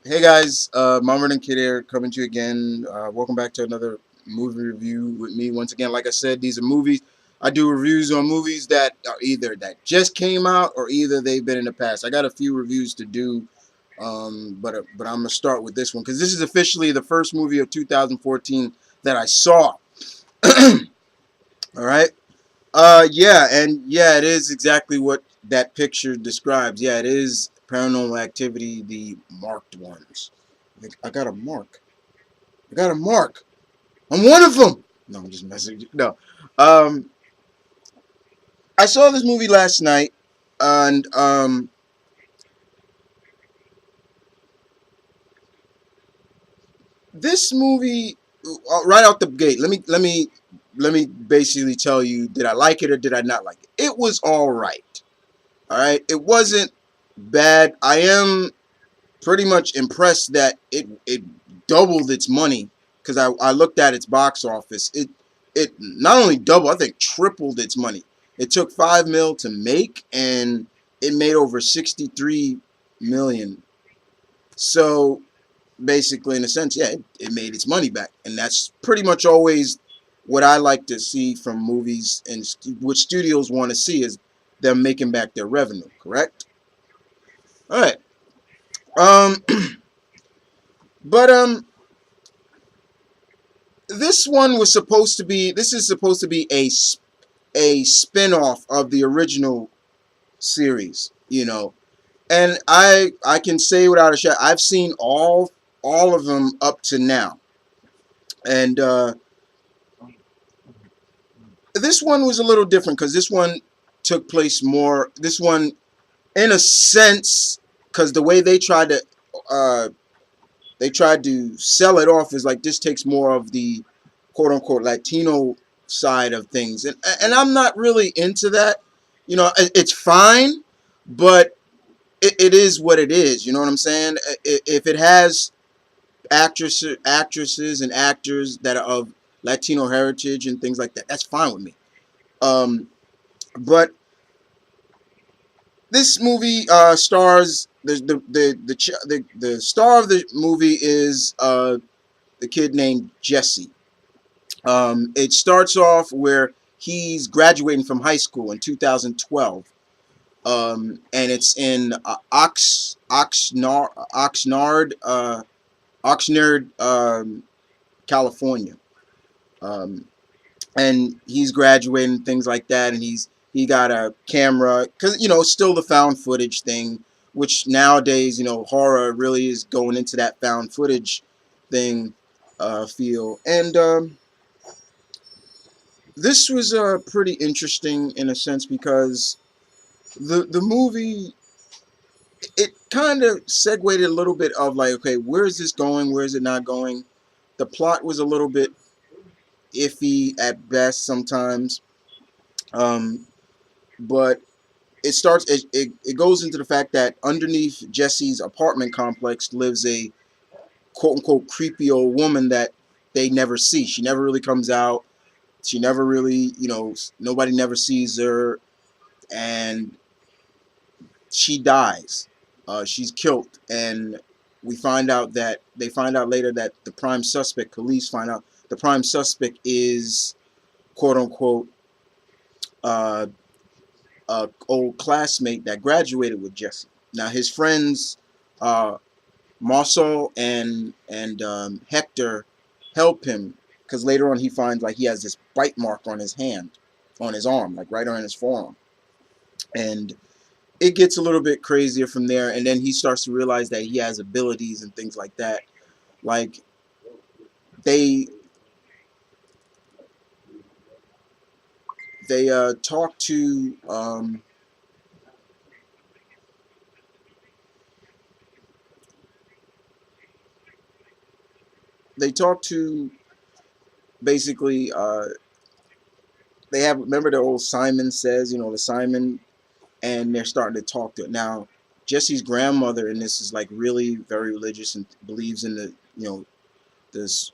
Hey guys, Mama and Kid here coming to you again. Welcome back to another movie review with me. Once again, like I said, these are movies. I do reviews on movies that are either that just came out or either they've been in the past. I got a few reviews to do, but I'm gonna start with this one because this is officially the first movie of 2014 that I saw. All right. Yeah, and yeah, it is exactly what that picture describes. Yeah, it is Paranormal Activity, the marked ones. I got a mark. I got a mark. I'm one of them. No, I'm just messing. No, um, I saw this movie last night, and this movie, right out the gate. Let me basically tell you, did I like it or did I not like it? It was all right. All right, it wasn't bad. I am pretty much impressed that it doubled its money because I looked at its box office. It not only doubled, I think tripled its money. It took 5 mil to make, and it made over 63 million. So basically, in a sense, yeah, it made its money back, and that's pretty much always what I like to see from movies and what studios want to see is them making back their revenue. Correct? All right. Um, but this one was supposed to be. This is supposed to be a spin-off of the original series. And I can say without a shot, I've seen all of them up to now, and this one was a little different because this one took place more. This one, in a sense, because the way they tried to sell it off is like this takes more of the quote unquote Latino side of things, and I'm not really into that. It's fine, but it is what it is. You know what I'm saying? If it has actresses and actors that are of Latino heritage and things like that, that's fine with me. Um, but this movie stars the star of the movie is the kid named Jesse. It starts off where he's graduating from high school in 2012, and it's in Oxnard, California. Um, and he's graduating and things like that, and he got a camera because it's still the found footage thing, which nowadays horror really is going into that found footage thing feel. And this was pretty interesting in a sense because the movie, it kind of segued a little bit of like, okay, where is this going? Where is it not going? The plot was a little bit iffy at best sometimes, um, but it goes into the fact that underneath Jesse's apartment complex lives a quote unquote creepy old woman that they never see. She never really comes out. She never really, nobody never sees her, and she dies. She's killed, and they find out later that the prime suspect. Police find out the prime suspect is quote unquote uh, a old classmate that graduated with Jesse. Now his friends, uh, Marcel and Hector, help him because later on he finds like he has this bite mark on his hand, on his arm, like right on his forearm, and it gets a little bit crazier from there, and then he starts to realize that he has abilities and things like that. Like they they talk to they talk to basically they have, remember the old Simon Says, the Simon, and they're starting to talk to it now. Jesse's grandmother in this is like really very religious and believes in the this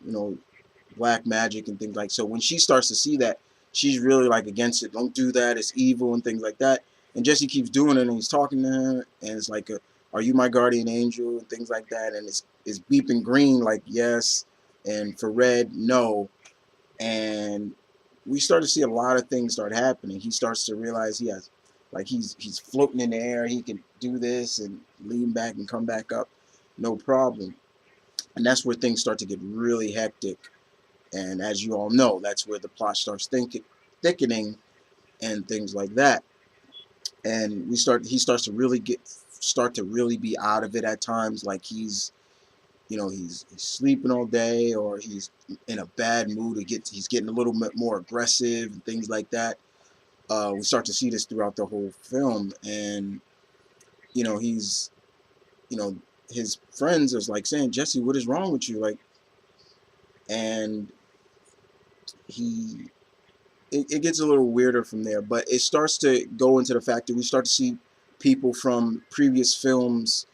black magic and things like. So when she starts to see that, she's really like against it. Don't do that. It's evil and things like that. And Jesse keeps doing it, and he's talking to her, and it's like, "Are you my guardian angel?" and things like that, and it's beeping green like yes, and for red no, and we start to see a lot of things start happening. He starts to realize he has, like he's floating in the air. He can do this and lean back and come back up, no problem. And that's where things start to get really hectic. And as you all know, that's where the plot starts thickening and things like that. And he starts to really start to really be out of it at times. Like he's sleeping all day, or he's in a bad mood. He's getting a little bit more aggressive and things like that. We start to see this throughout the whole film, and he's you know his friends is like saying, "Jesse, what is wrong with you?" Like, and he it gets a little weirder from there, but it starts to go into the fact that we start to see people from previous films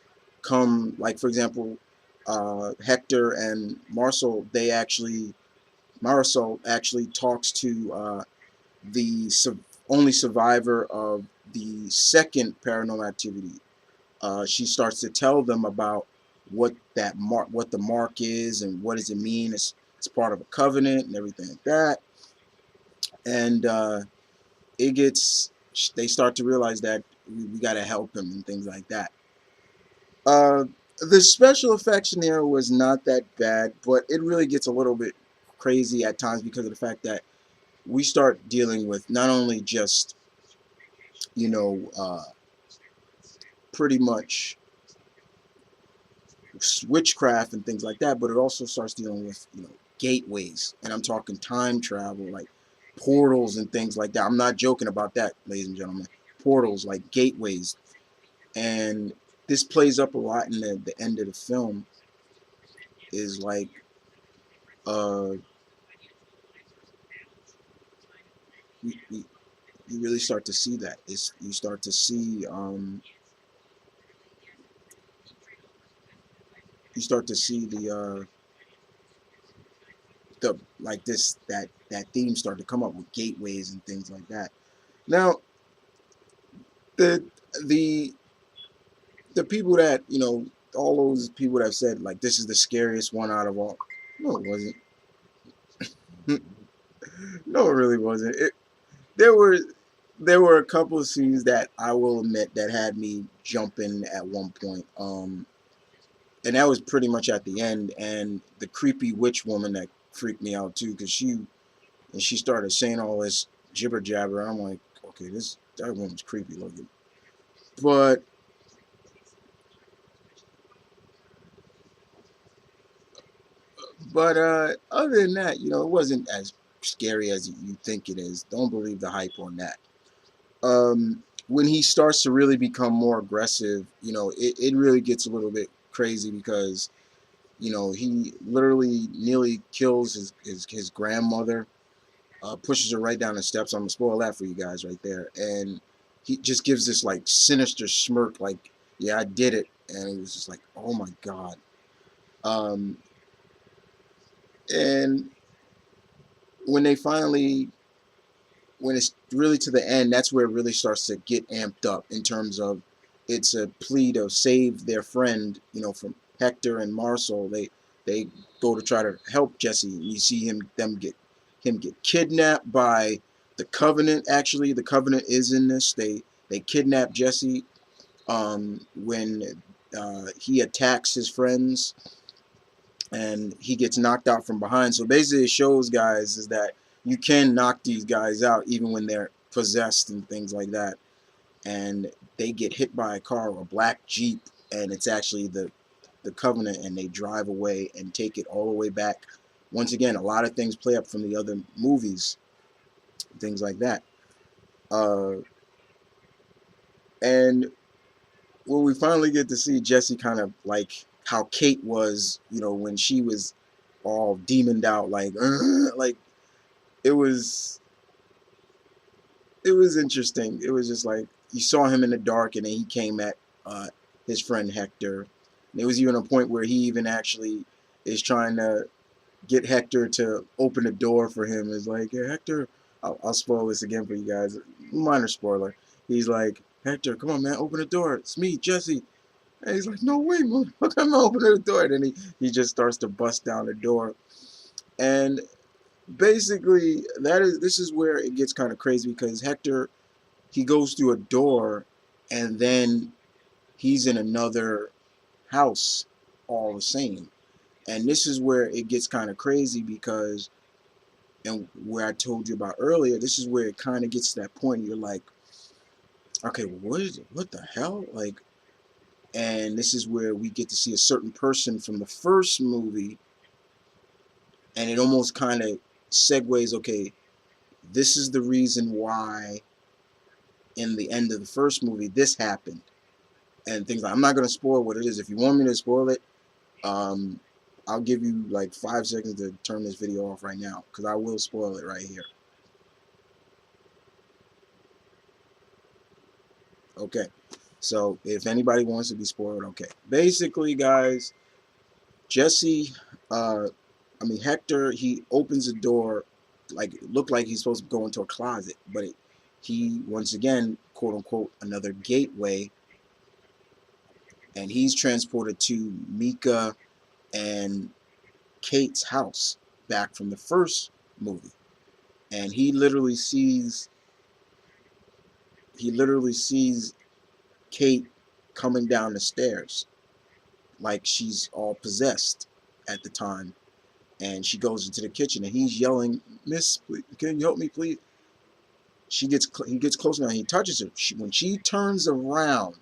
come, like for example, Hector and Marisol actually talks to the only survivor of the second Paranormal Activity. She starts to tell them about what the mark is, and what does it mean. It's part of a covenant and everything like that. And it gets they start to realize that we got to help him and things like that. Uh, the special effects in there was not that bad, but it really gets a little bit crazy at times because of the fact that we start dealing with not only just you know uh, pretty much witchcraft and things like that, but it also starts dealing with gateways, and I'm talking time travel, like portals and things like that. I'm not joking about that, ladies and gentlemen. Portals, like gateways, and this plays up a lot in the end of the film. Is like uh, we you really start to see that. You start to see the like this that theme start to come up with gateways and things like that. Now the the the people that all those people that have said like this is the scariest one out of all. No, it wasn't. No, it really wasn't. There were there were a couple of scenes that I will admit that had me jumping at one point. And that was pretty much at the end. And the creepy witch woman that freaked me out too, because she started saying all this jibber jabber. I'm like, okay, that woman's creepy looking. But other than that, it wasn't as scary as you think it is. Don't believe the hype on that. When he starts to really become more aggressive, it really gets a little bit crazy because he literally nearly kills his grandmother, pushes her right down the steps. I'm gonna spoil that for you guys right there, and he just gives this like sinister smirk, like, "Yeah, I did it," and it was just like, "Oh my god." Um, and when they finally when it's really to the end, that's where it really starts to get amped up in terms of it's a plea to save their friend, from Hector and Marcel. They go to try to help Jesse. You see him get kidnapped by the Covenant. Actually, the Covenant is in this. They kidnap Jesse when he attacks his friends, and he gets knocked out from behind. So basically, it shows guys is that you can knock these guys out even when they're possessed and things like that. And they get hit by a car or a black Jeep, and it's actually the Covenant, and they drive away and take it all the way back. Once again, a lot of things play up from the other movies, things like that. Uh, and when we finally get to see Jesse kind of like how Kate was, when she was all demoned out, like, like it was it was interesting. It was just like you saw him in the dark, and then he came at uh, his friend Hector. And there was even a point where he even actually is trying to get Hector to open the door for him. Is like, yeah, Hector. I'll spoil this again for you guys. Minor spoiler. He's like, Hector, come on, man, open the door. It's me, Jesse. And he's like, no way, motherfucker, I'm not opening the door. And then he just starts to bust down the door. And basically, this is where it gets kind of crazy because Hector, he goes through a door and then he's in another house all the same. And this is where it gets kind of crazy because, and where I told you about earlier, this is where it kind of gets to that point. You're like, okay, what is it? What the hell? Like, and this is where we get to see a certain person from the first movie, and it almost kind of segues. Okay, this is the reason why in the end of the first movie this happened, and things like. I'm not gonna spoil what it is. If you want me to spoil it, um, I'll give you like 5 seconds to turn this video off right now because I will spoil it right here. Okay. So if anybody wants to be spoiled, okay. Basically, guys, Jesse, uh, Hector, he opens the door, like it looked like he's supposed to go into a closet, but he once again, quote unquote, another gateway, and he's transported to Mika and Kate's house back from the first movie, and he literally sees Kate coming down the stairs like she's all possessed at the time, and she goes into the kitchen and he's yelling, "Miss, please, can you help me, please?" He gets close now. He touches her. When she turns around,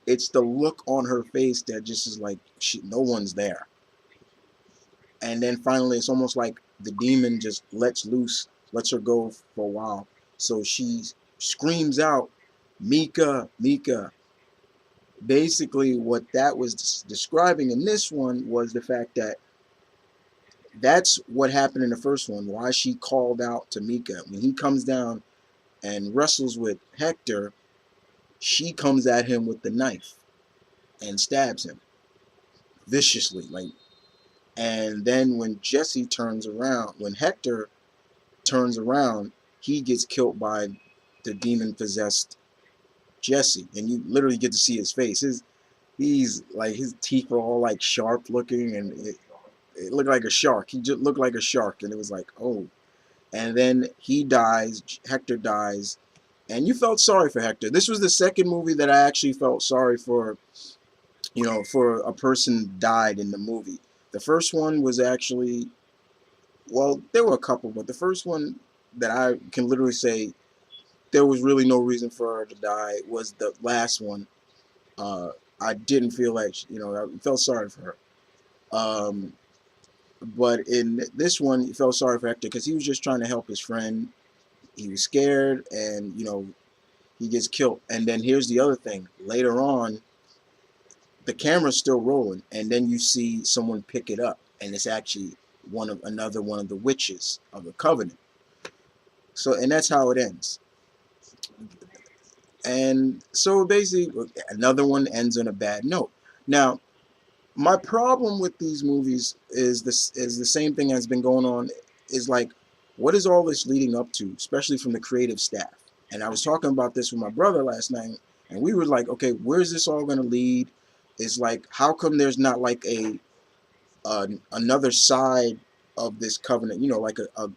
it's the look on her face that just is like no one's there. And then finally, it's almost like the demon just lets her go for a while. So she screams out, "Mika, Mika." Basically, what that was describing in this one was the fact that that's what happened in the first one. Why she called out to Mika when he comes down and wrestles with Hector, she comes at him with the knife and stabs him viciously. And then when Hector turns around, he gets killed by the demon possessed Jesse, and you literally get to see his face. His teeth are all like sharp looking, and it looked like a shark. He just looked like a shark, and it was like, oh. And then he dies. Hector dies, and you felt sorry for Hector. This was the second movie that I actually felt sorry for. For a person died in the movie. The first one was actually, well, there were a couple, but the first one that I can literally say there was really no reason for her to die was the last one. Uh, I didn't feel like, I felt sorry for her. Um, but in this one, he felt sorry for Hector because he was just trying to help his friend. He was scared, and he gets killed. And then here's the other thing: later on, the camera's still rolling, and then you see someone pick it up, and it's actually another one of the witches of the Covenant. So, and that's how it ends. And so basically, another one ends on a bad note. Now, my problem with these movies is the same thing that's been going on. Is like, what is all this leading up to, especially from the creative staff? And I was talking about this with my brother last night, and we were like, okay, where's this all going to lead? It's like, how come there's not like another side of this covenant, like a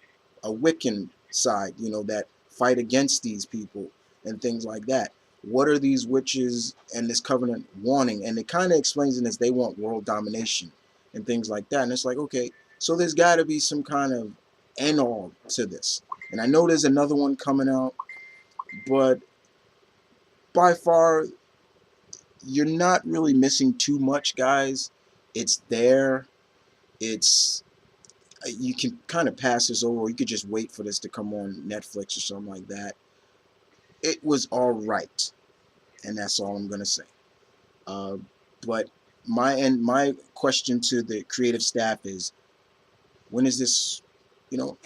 Wiccan side, that fight against these people and things like that. What are these witches and this covenant wanting? And it kind of explains in this they want world domination and things like that. And it's like, okay, so there's got to be some kind of end all to this. And I know there's another one coming out, but by far, you're not really missing too much, guys. It's there. It's You can kind of pass this over. Or you could just wait for this to come on Netflix or something like that. It was all right, and that's all I'm gonna say. Uh, but my question to the creative staff is, when is this? You know,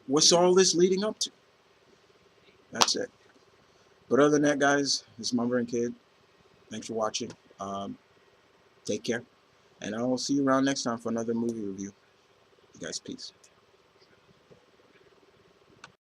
what's all this leading up to? That's it. But other than that, guys, this is Mumber and Kid. Thanks for watching. Um, Take care, and I'll see you around next time for another movie review. You guys, peace.